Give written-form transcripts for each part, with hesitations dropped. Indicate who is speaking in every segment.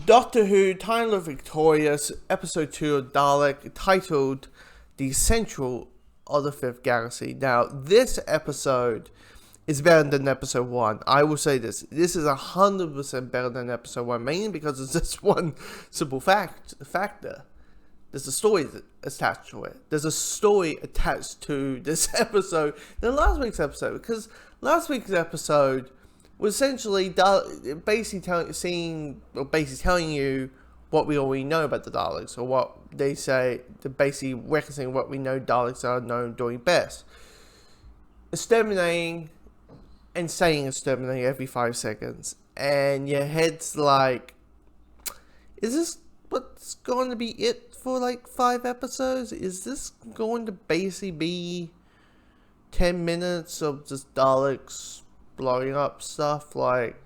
Speaker 1: Doctor Who, Time of Victorious, Episode 2 of Dalek, titled The Central of the Fifth Galaxy. Now, this episode is better than Episode 1. I will say this. This is 100% better than Episode 1, mainly because it's just one simple factor. There's a story attached to it. There's a story attached to this episode than last week's episode, because last week's episode was essentially basically telling you what we already know about the Daleks, or what they say, basically referencing what we know Daleks are known doing best. Exterminating and saying exterminate every 5 seconds. And your head's like, is this what's going to be it for like 5 episodes? Is this going to basically be 10 minutes of just Daleks blowing up stuff? Like,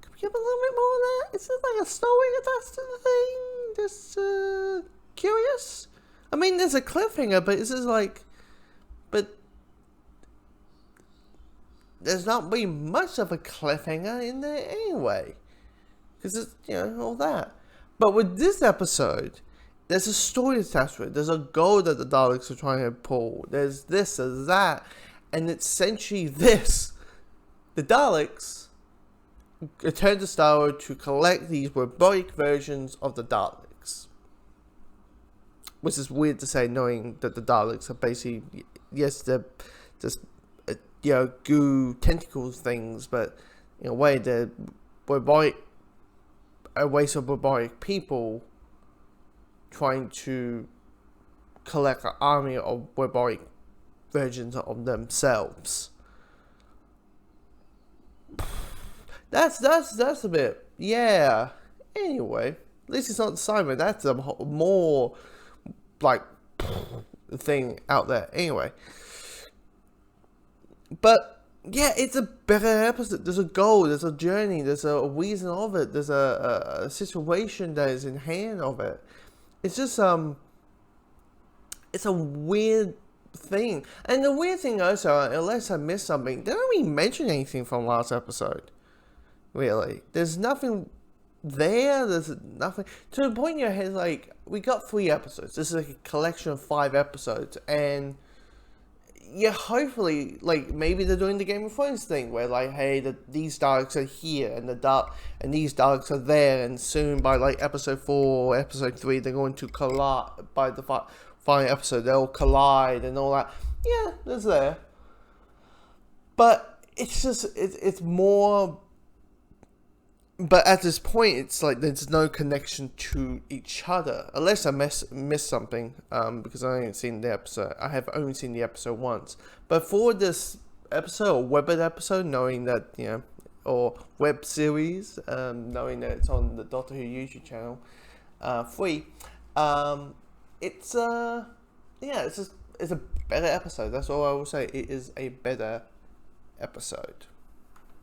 Speaker 1: can we give a little bit more of that? Is there like a story attached to the thing? Just curious. I mean, there's a cliffhanger, but it's just like, but there's not really much of a cliffhanger in there anyway, because it's, you know, all that. But with this episode, there's a story attached to it. There's a goal that the Daleks are trying to pull. There's this, there's that. And it's essentially this. The Daleks return to Star Wars to collect these robotic versions of the Daleks. Which is weird to say, knowing that the Daleks are basically, yes, they're just, goo tentacles things, but in a way, they're robotic, a race of robotic people trying to collect an army of robotic versions of themselves. That's a bit, yeah. Anyway, at least it's not Simon. That's a more like thing out there. Anyway, but yeah, it's a better episode. There's a goal. There's a journey. There's a reason of it. There's a situation that is in hand of it. It's just it's a weird thing. And the weird thing also, unless I missed something, they don't really mention anything from last episode. Really, there's nothing there. There's nothing to the point in your head. Like, we got 3 episodes. This is like a collection of 5 episodes, and yeah, hopefully, like, maybe they're doing the Game of Thrones thing where, like, hey, these Daleks are here, and these Daleks are there, and soon by like episode 4 or episode 3, they're going to collide. By the final episode, they'll collide and all that. Yeah, there's there, but it's just it's more. But at this point, it's like there's no connection to each other, unless I missed something. Because I haven't seen the episode. I have only seen the episode once. But for this episode, or web episode, knowing that, you know, or web series, knowing that it's on the Doctor Who YouTube channel, free. It's it's a better episode. That's all I will say. It is a better episode.